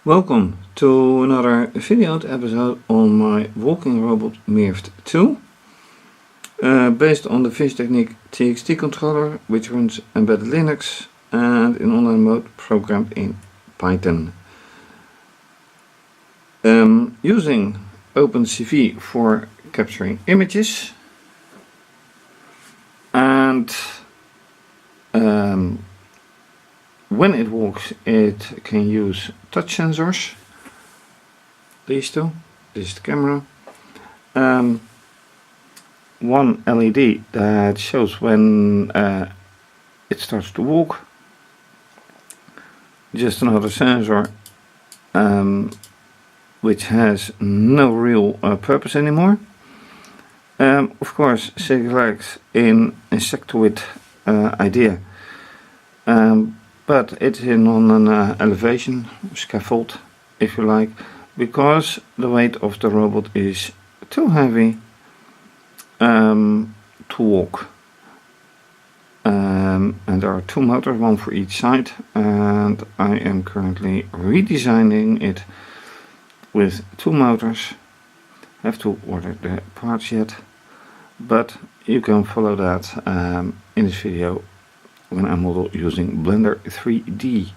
Welcome to another video episode on my walking robot Mirft2, based on the fischertechnik TXT controller, which runs embedded Linux and in online mode programmed in Python. Using OpenCV for capturing images, and when it walks it can use touch sensors, these two. This is the camera, one LED that shows when it starts to walk, just another sensor which has no real purpose anymore. Of course, six legs in insectoid idea, but it's on an elevation scaffold, if you like, because the weight of the robot is too heavy to walk. And there are two motors, one for each side, and I am currently redesigning it with two motors. Have to order the parts yet, but you can follow that in this video when I model using Blender 3D.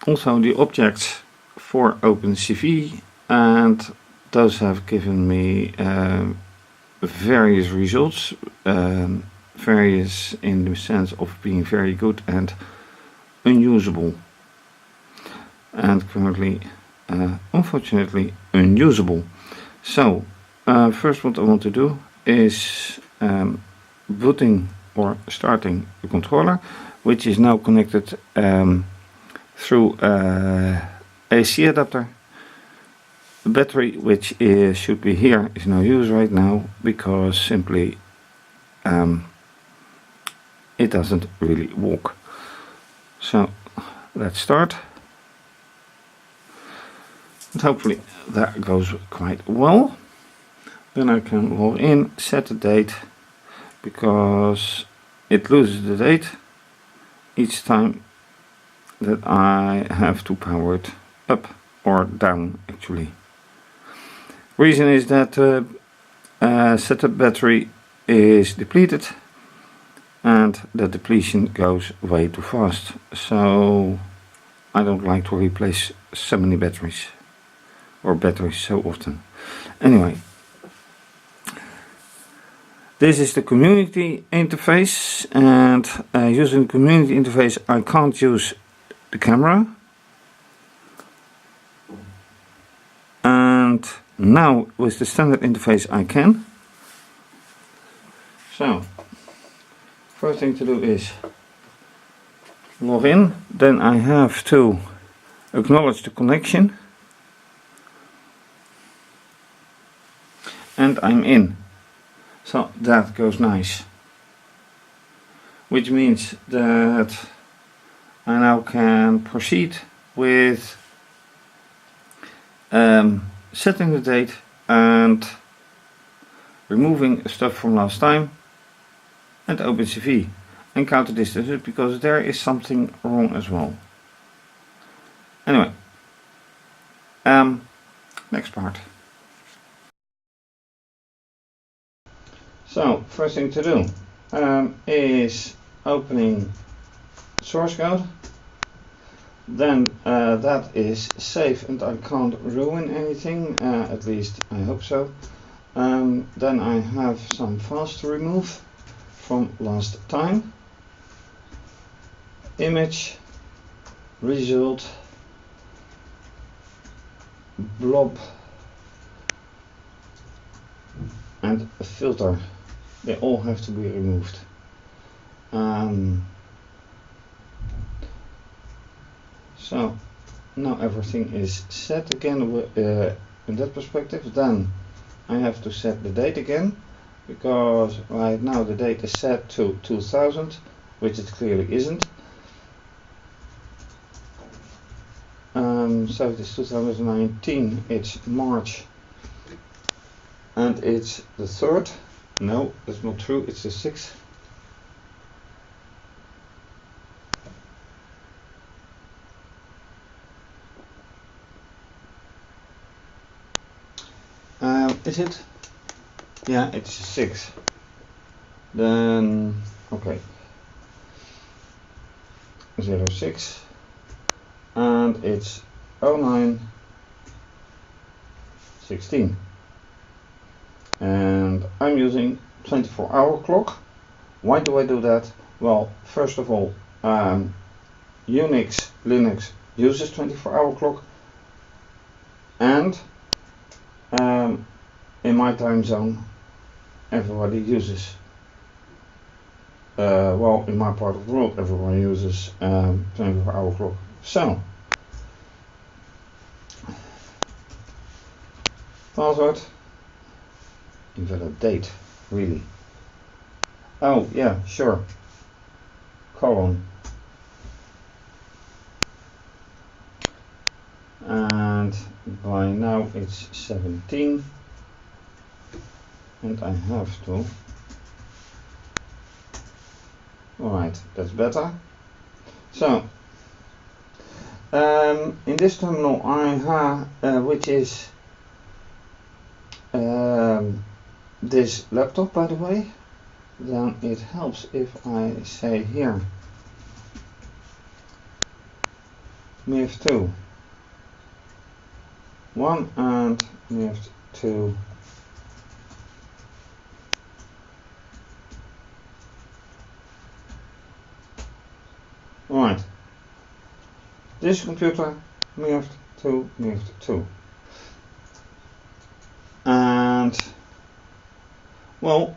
Also the objects for OpenCV, and those have given me various results, various in the sense of being very good and unusable, and currently unfortunately unusable. So first what I want to do is booting or starting the controller, which is now connected through AC adapter. The battery, which should be here, is no use right now because simply it doesn't really walk. So let's start, and hopefully that goes quite well. Then I can log in, set the date, because it loses the date each time that I have to power it up or down, actually. Reason is that setup battery is depleted, and the depletion goes way too fast, so I don't like to replace so many batteries or batteries so often. Anyway, this is the community interface, and using the community interface I can't use the camera. And now with the standard interface I can. So first thing to do is log in, then I have to acknowledge the connection, and I'm in. So that goes nice, which means that I now can proceed with setting the date and removing stuff from last time, and OpenCV and count the distances, because there is something wrong as well. Anyway, next part. So first thing to do is opening source code. Then that is safe and I can't ruin anything, at least I hope so. Then I have some files to remove from last time. Image, result, blob, and a filter. They all have to be removed. So now everything is set again in that perspective. Then I have to set the date again, because right now the date is set to 2000, which it clearly isn't. So it is 2019, it's March, and it's the 3rd. No, that's not true, it's the 6th. is it? Yeah, it's 6. Then, okay. 06. And it's 0916. And I'm using 24-hour clock. Why do I do that? Well, first of all, Unix, Linux uses 24-hour clock, and in my time zone everybody uses, well, in my part of the world everyone uses 24-hour clock. So, password, invalid date, really. Oh yeah, sure, colon. And by now it's 17, and I have to, alright, that's better. So in this terminal I have, which is this laptop, by the way, then it helps if I say here Mirft2 1 and Mirft2 . Right, this computer Mirft2, and well,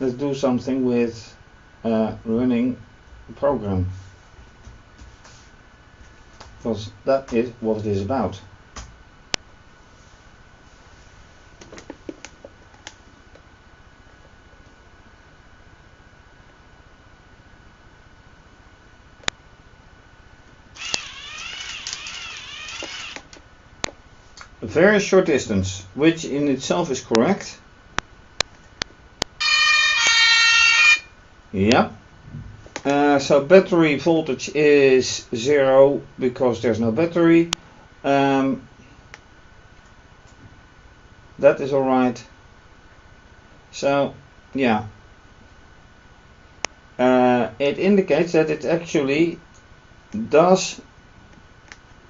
let's do something with running the program, because that is what it is about. A very short distance, which in itself is correct. Yep. So battery voltage is 0 because there's no battery. That is alright. So yeah, it indicates that it actually does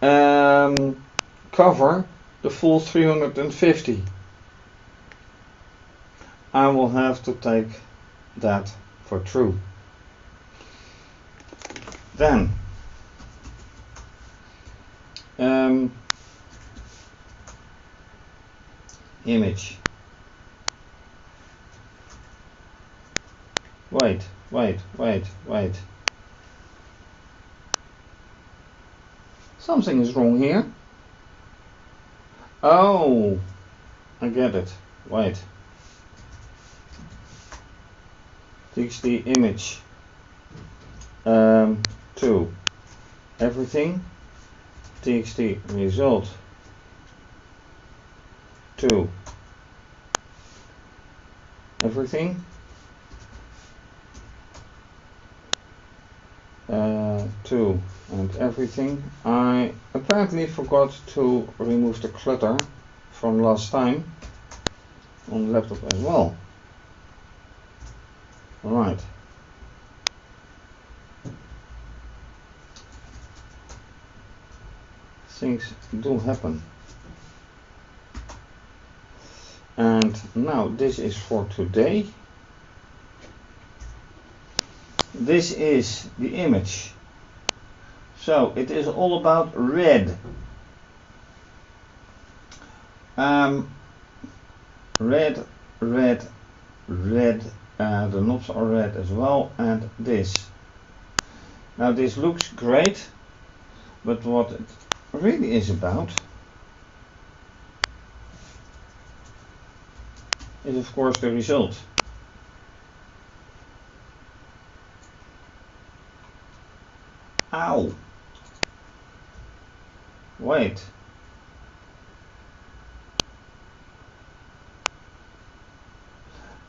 cover the full 350. I will have to take that for true. Then image. Wait. Something is wrong here. Oh, I get it. Wait. TXT image 2 everything, TXT result 2 everything, 2 and everything. I apparently forgot to remove the clutter from last time on the laptop as well. Alright. Things do happen. And now this is for today. This is the image. So it is all about red. Red. The knobs are red as well, and this. Now this looks great, but what it really is about is of course the result. Ow! Wait.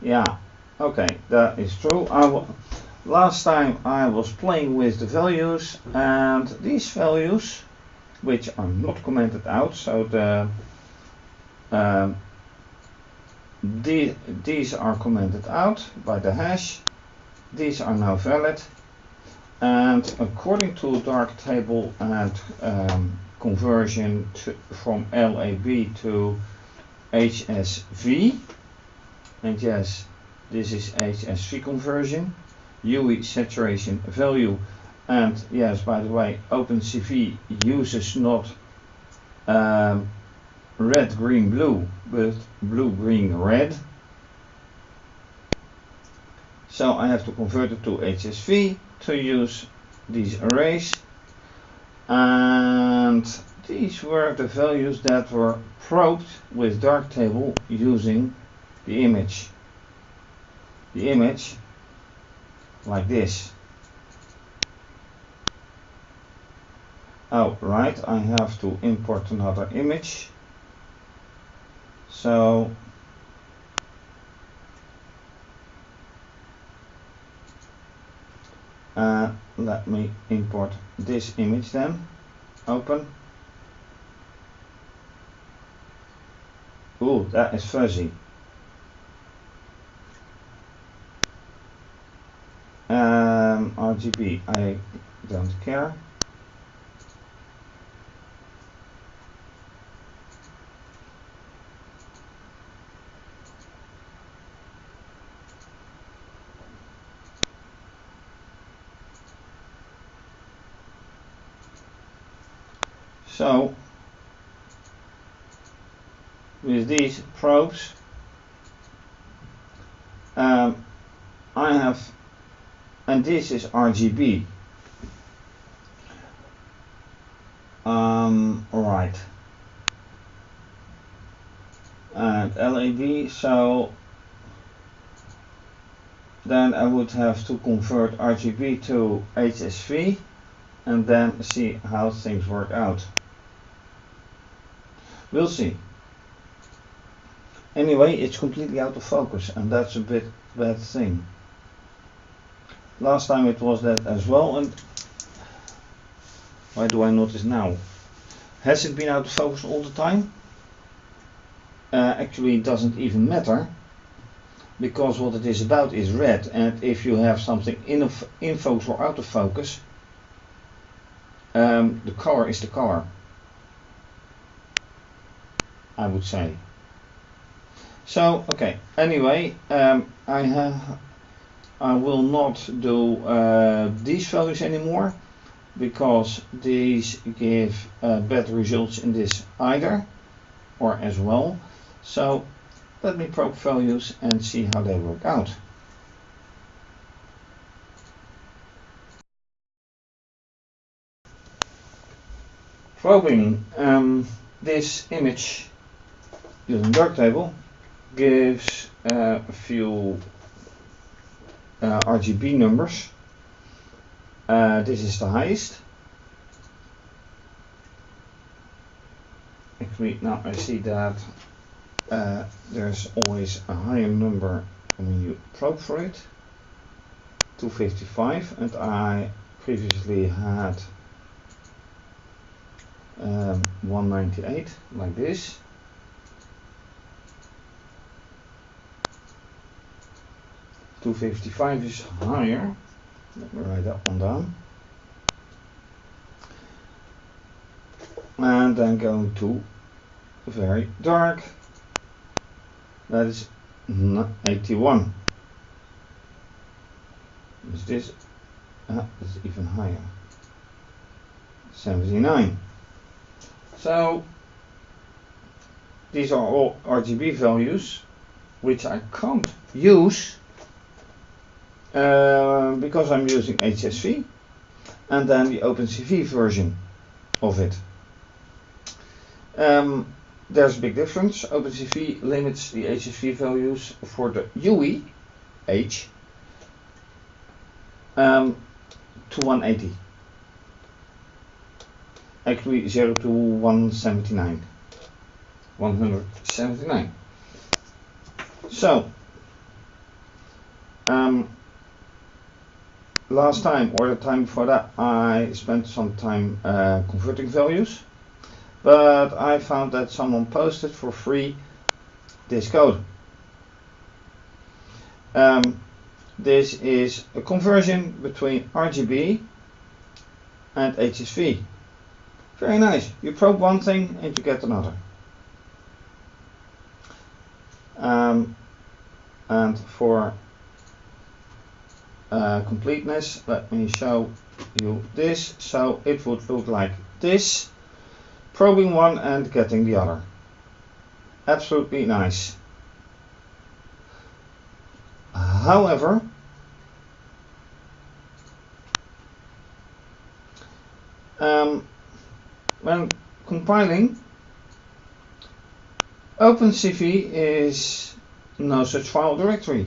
Yeah, okay, that is true. Last time I was playing with the values, and these values, which are not commented out, so these are commented out by the hash. These are now valid, and according to darktable and conversion from LAB to HSV, and yes, this is HSV conversion, UE saturation value, and yes, by the way, OpenCV uses not red, green, blue, but blue, green, red. So I have to convert it to HSV to use these arrays, and these were the values that were probed with darktable using the image. The image like this. Oh, right, I have to import another image. So let me import this image then. Open. Ooh, that is fuzzy. RGB, I don't care. So with these probes I have, and this is RGB. Right, and LAB, so then I would have to convert RGB to HSV and then see how things work out. We'll see. Anyway, it's completely out of focus, and that's a bit bad thing. Last time it was that as well, and why do I notice now? Has it been out of focus all the time? Actually, it doesn't even matter, because what it is about is red, and if you have something in focus or out of focus, the color is the color, I would say. So okay, anyway, I will not do these values anymore, because these give bad results in this either or as well. So let me probe values and see how they work out. Probing this image using darktable gives a few RGB numbers. This is the highest. Actually, now I see that there's always a higher number when you probe for it, 255, and I previously had 198, like this. .255 is higher. Let me write that one down. And then going to very dark. That is 81. Is this? It's even higher. 79. So these are all RGB values which I can't use because I'm using HSV and then the OpenCV version of it. There's a big difference. OpenCV limits the HSV values for the UE H to 180. Actually 0 to 179. 179. So last time or the time before that I spent some time converting values, but I found that someone posted for free this code. This is a conversion between RGB and HSV. Very nice. You probe one thing and you get another. And for completeness, let me show you this. So it would look like this, probing one and getting the other. Absolutely nice. However, when compiling, OpenCV is no such file directory.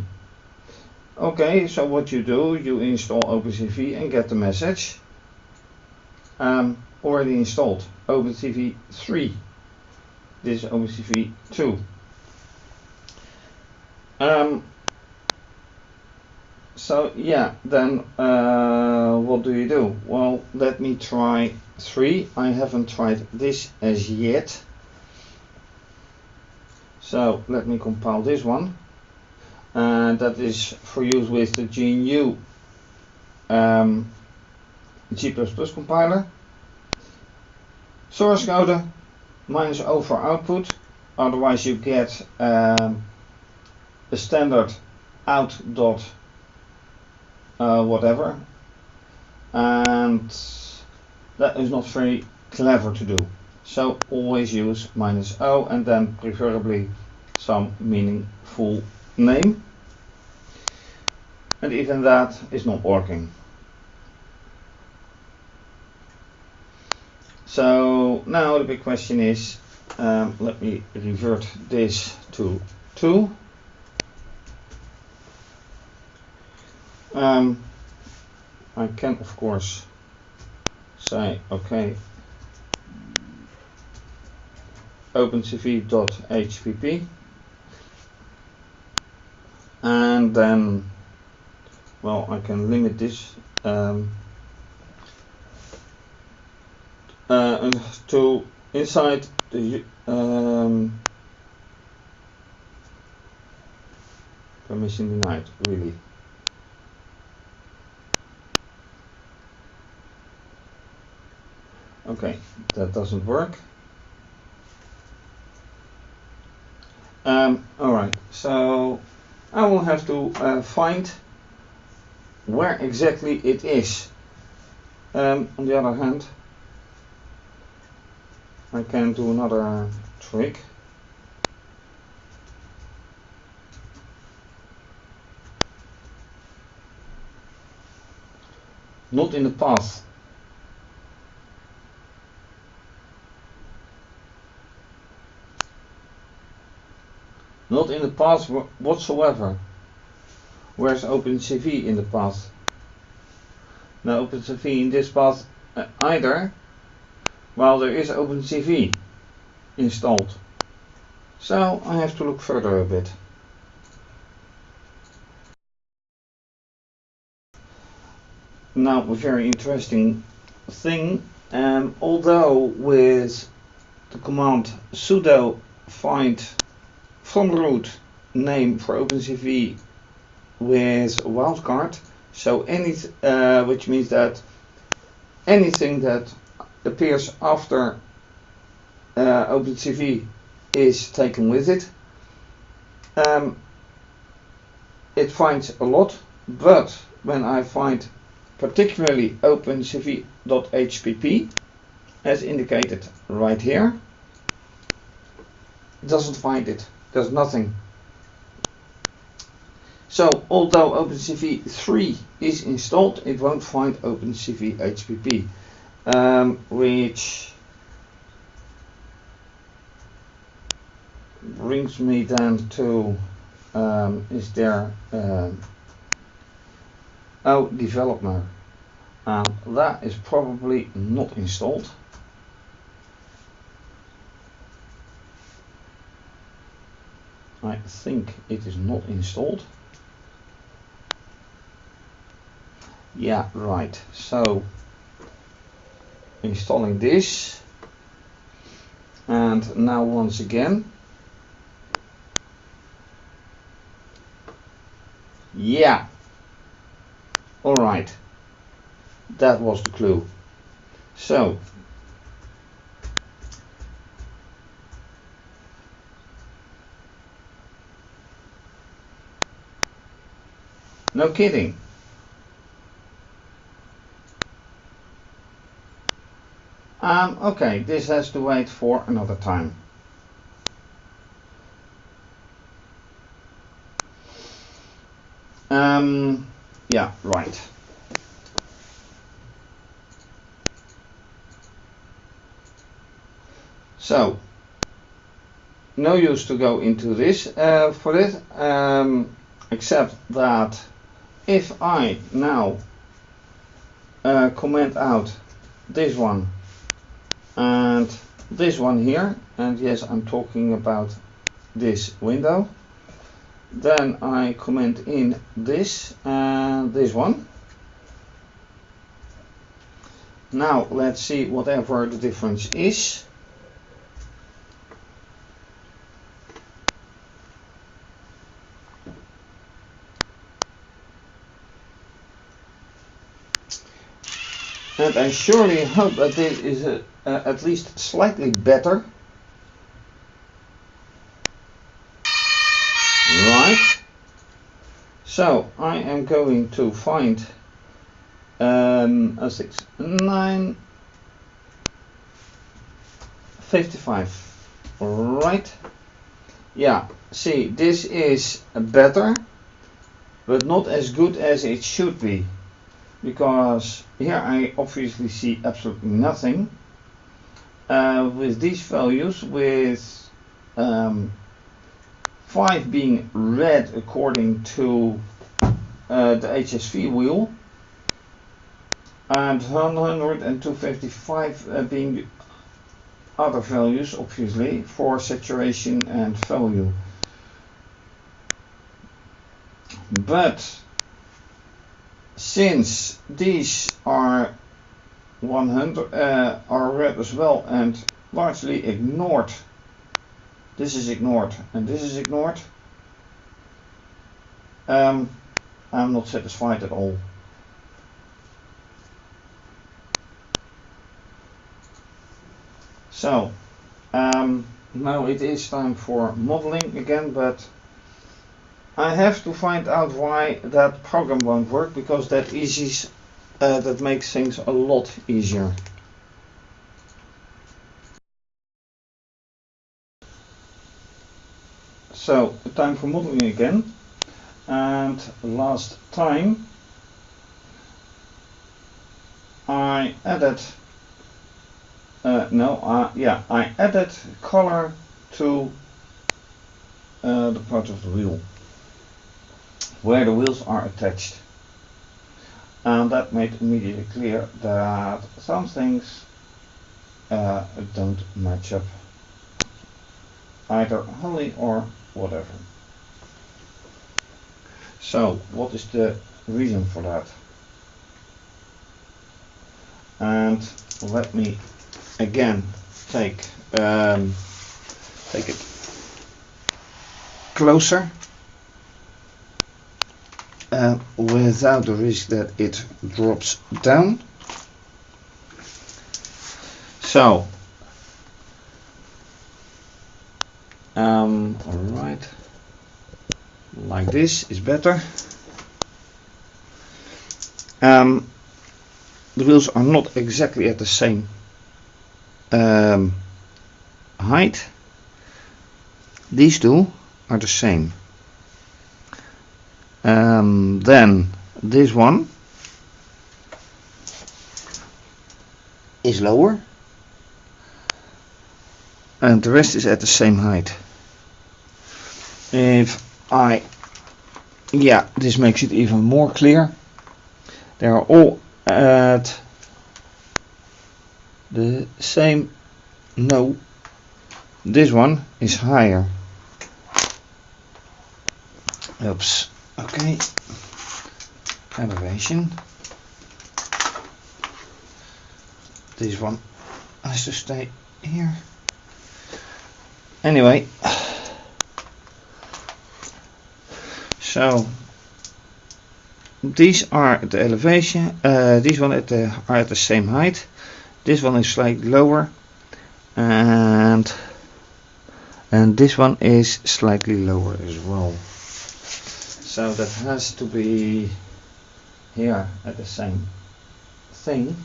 Okay, so what you do, you install OpenCV and get the message already installed, OpenCV 3. This is OpenCV 2. So yeah, then what do you do? Well, let me try 3. I haven't tried this as yet. So let me compile this one. And that is for use with the GNU G++ compiler. Source code -O for output. Otherwise you get a standard out dot whatever, and that is not very clever to do. So always use -O and then preferably some meaningful name, and even that is not working. So now the big question is, let me revert this to 2. I can of course say okay, OpenCV.hpp, and then, well, I can limit this to inside the permission denied, really. Okay, that doesn't work. Alright, so I will have to find where exactly it is. On the other hand, I can do another trick. Not in the path. Not in the path whatsoever. Where's OpenCV in the path? No OpenCV in this path either. Well, there is OpenCV installed. So I have to look further a bit. Now a very interesting thing, although with the command sudo find from the root name for OpenCV with wildcard, so which means that anything that appears after OpenCV is taken with it. It finds a lot, but when I find particularly OpenCV.hpp, as indicated right here, it doesn't find it. There's nothing. So although OpenCV 3 is installed, it won't find OpenCV.hpp, which brings me then to is there developer, that is probably not installed. I think it is not installed. Yeah, right. So installing this, And now once again. Yeah. Alright. That was the clue. So. No kidding. Okay, this has to wait for another time. Yeah, right. So, no use to go into this for this, except that if I now comment out this one and this one here, and yes, I'm talking about this window, then I comment in this and this one. Now let's see whatever the difference is. And I surely hope that this is at least slightly better. Right. So I am going to find a 6, 9, 55. Right. Yeah. See, this is better, but not as good as it should be. Because here I obviously see absolutely nothing. With these values, with 5 being red according to the HSV wheel, and 155 being the other values, obviously, for saturation and value. But since these are 100 are red as well and largely ignored, this is ignored and this is ignored, I'm not satisfied at all. So now it is time for modeling again, but I have to find out why that program won't work, because that makes things a lot easier. So time for modeling again, and last time I added I added color to the part of the wheel where the wheels are attached, and that made immediately clear that some things don't match up, either wholly or whatever. So what is the reason for that? And let me again take it closer, without the risk that it drops down. So alright, like this is better. The wheels are not exactly at the same height. These two are the same. Then this one is lower and the rest is at the same height. If this makes it even more clear. They are all at the same. No, this one is higher. Oops. Okay. Elevation. This one has to stay here. Anyway, so these are the elevation, these one are at the same height, this one is slightly lower, and this one is slightly lower as well. So that has to be here at the same thing.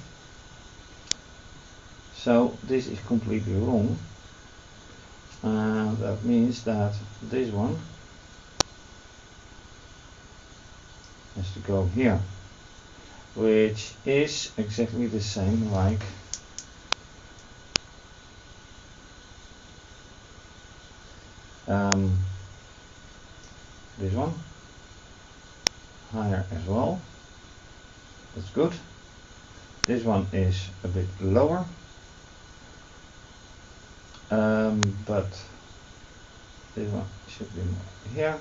So this is completely wrong, and that means that this one has to go here, which is exactly the same like this one, higher as well. That's good. This one is a bit lower, but this one should be more here,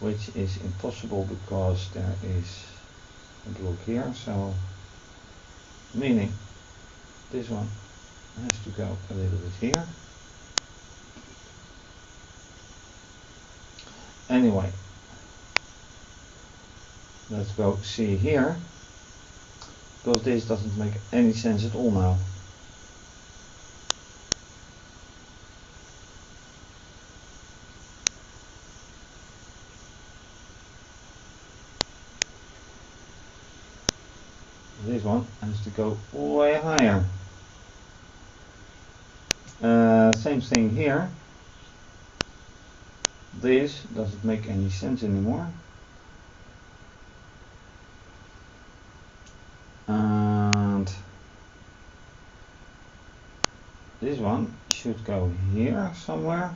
which is impossible because there is a block here, so meaning this one has to go a little bit here. Anyway, let's go see here, because this doesn't make any sense at all now. This one has to go way higher. Same thing here. This doesn't make any sense anymore. And this one should go here somewhere.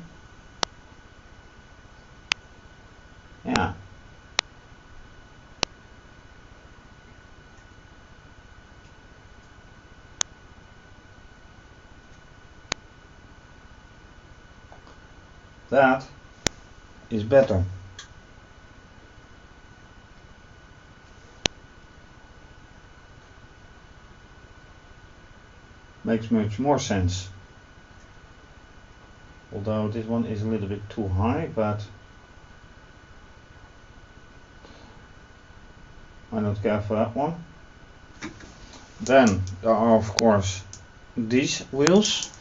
Yeah. That is better. Makes much more sense. Although this one is a little bit too high, but I don't care for that one. Then there are of course these wheels.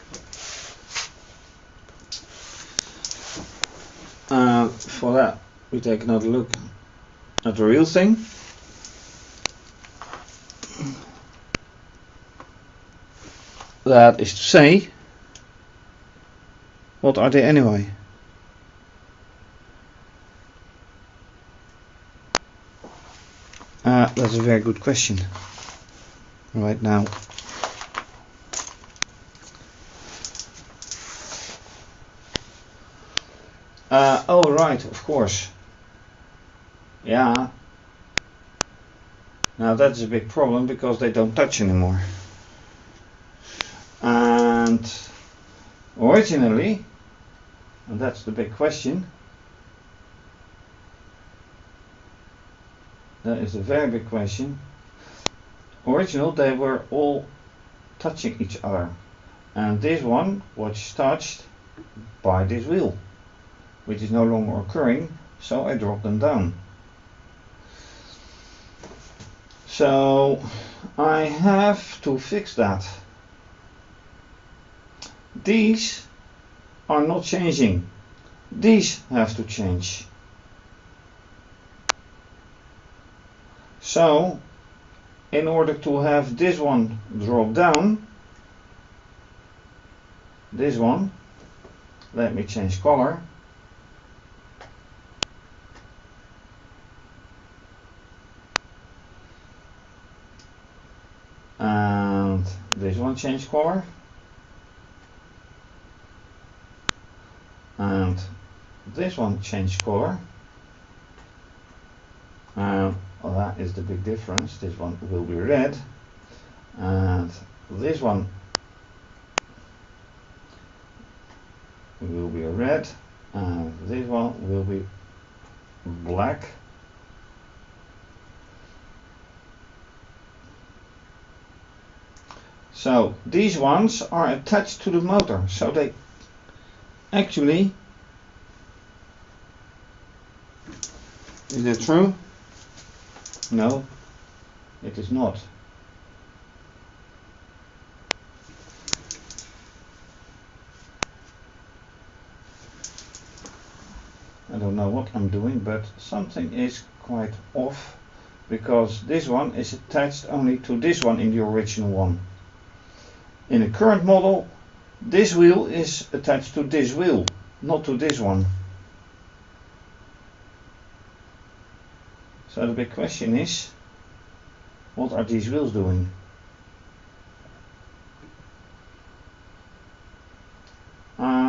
For that we take another look at the real thing. That is to say, what are they anyway? That's a very good question right now. Oh right, of course. Yeah. Now that's a big problem because they don't touch anymore. And originally, and that's the big question, that is a very big question. Original, they were all touching each other, and this one was touched by this wheel, which is no longer occurring, so I dropped them down. So I have to fix that. These are not changing. These have to change. So in order to have this one drop down, this one, let me change color. And this one change color. And this one change color. Well, that is the big difference. This one will be red, and this one will be red, and this one will be black. So these ones are attached to the motor, so Actually, is that true? No, it is not. I don't know what I'm doing, but something is quite off, because this one is attached only to this one in the original one. In the current model, this wheel is attached to this wheel, not to this one. So the big question is, what are these wheels doing? Right.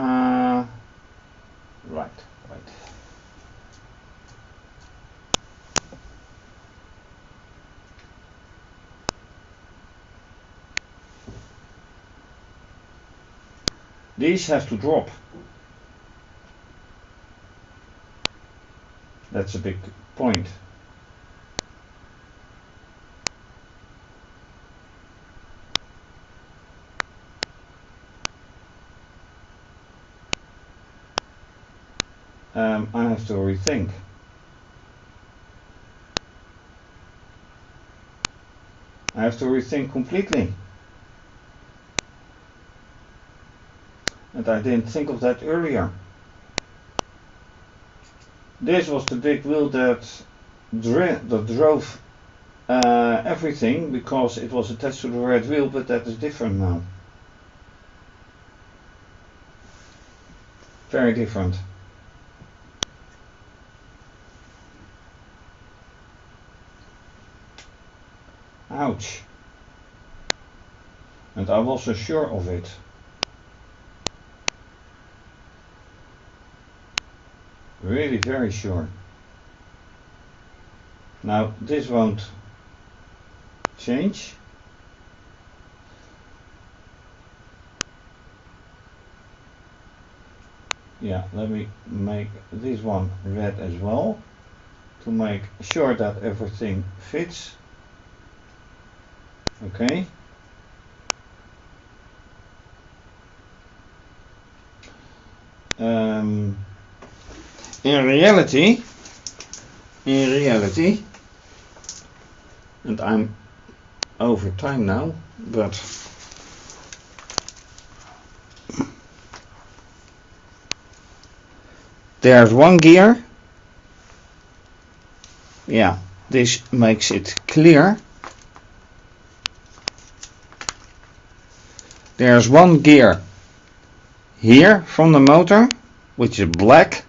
These have to drop. That's a big point. I have to rethink. I have to rethink completely. And I didn't think of that earlier. This was the big wheel that drove everything, because it was attached to the red wheel, but that is different now. Very different. Ouch. And I was so sure of it. Really very sure. Now this won't change. Yeah, let me make this one red as well, to make sure that everything fits. Okay. In reality, and I'm over time now, but there's one gear. Yeah, this makes it clear. There's one gear here from the motor, which is black.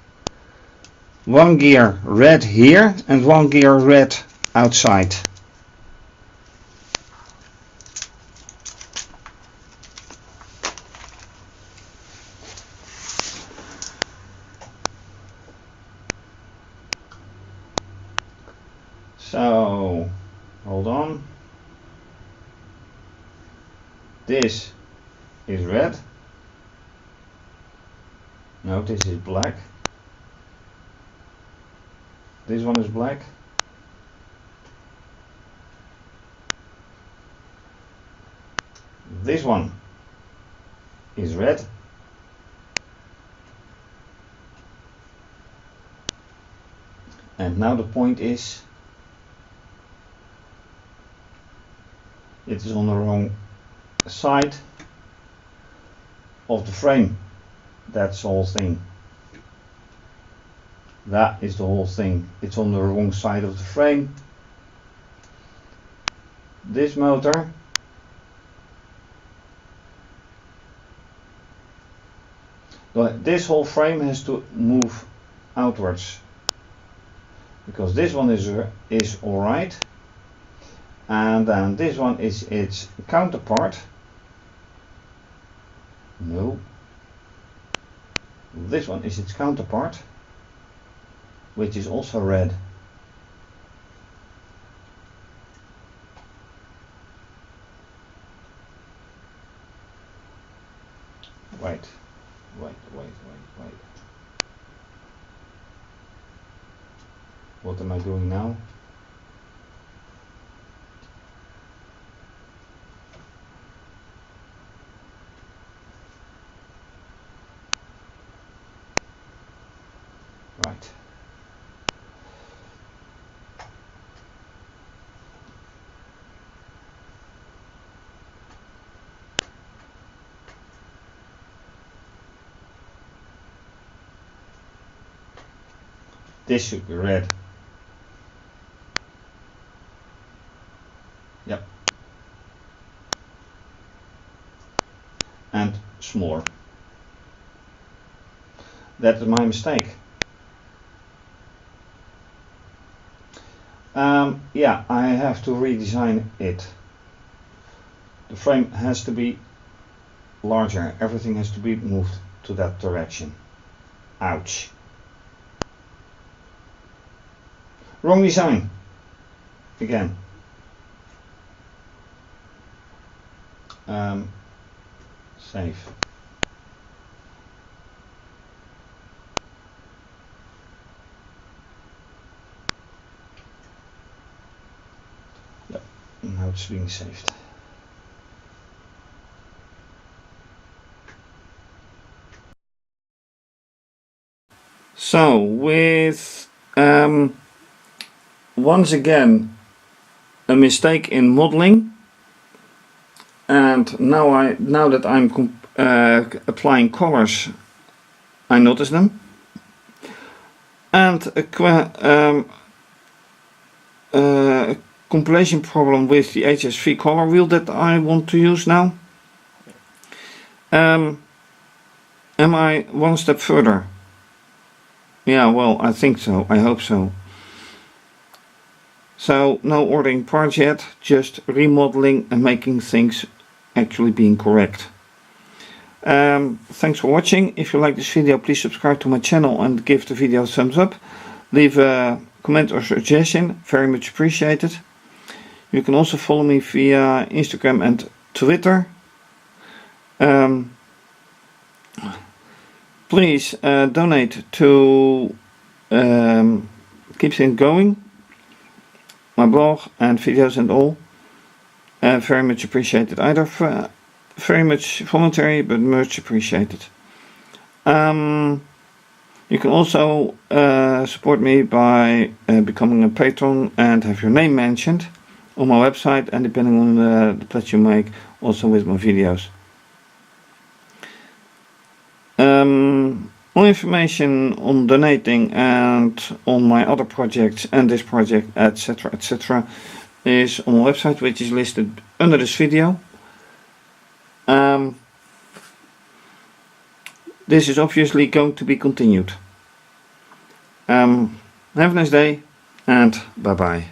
One gear red here and one gear red outside. So, hold on. This is red. No, this is black. This one is black. This one is red. And now the point is, it is on the wrong side of the frame. That's the whole thing. That is the whole thing. It's on the wrong side of the frame. This motor this whole frame has to move outwards, because this one is alright, and then this one is its counterpart. No, this one is its counterpart, which is also red. Wait. What am I doing now? right. This should be red. Yep. And smaller. That is my mistake. Yeah, I have to redesign it. The frame has to be larger. Everything has to be moved to that direction. Ouch. Wrong design. Again. Save. Yep, now it's being saved. So with once again a mistake in modeling, and now that I'm applying colors, I notice them, and a compilation problem with the HSV color wheel that I want to use now. Am I one step further? Yeah, well, I think so. I hope so. So no ordering parts yet, just remodeling and making things actually being correct. Thanks for watching. If you like this video, please subscribe to my channel and give the video a thumbs up. Leave a comment or suggestion, very much appreciated. You can also follow me via Instagram and Twitter. Please donate to keep things going, my blog and videos and all. Very much appreciated. Either very much voluntary, but much appreciated. You can also support me by becoming a patron and have your name mentioned on my website, and depending on the pledge you make, also with my videos. More information on donating and on my other projects and this project, etc., is on my website, which is listed under this video. This is obviously going to be continued. Have a nice day and bye bye.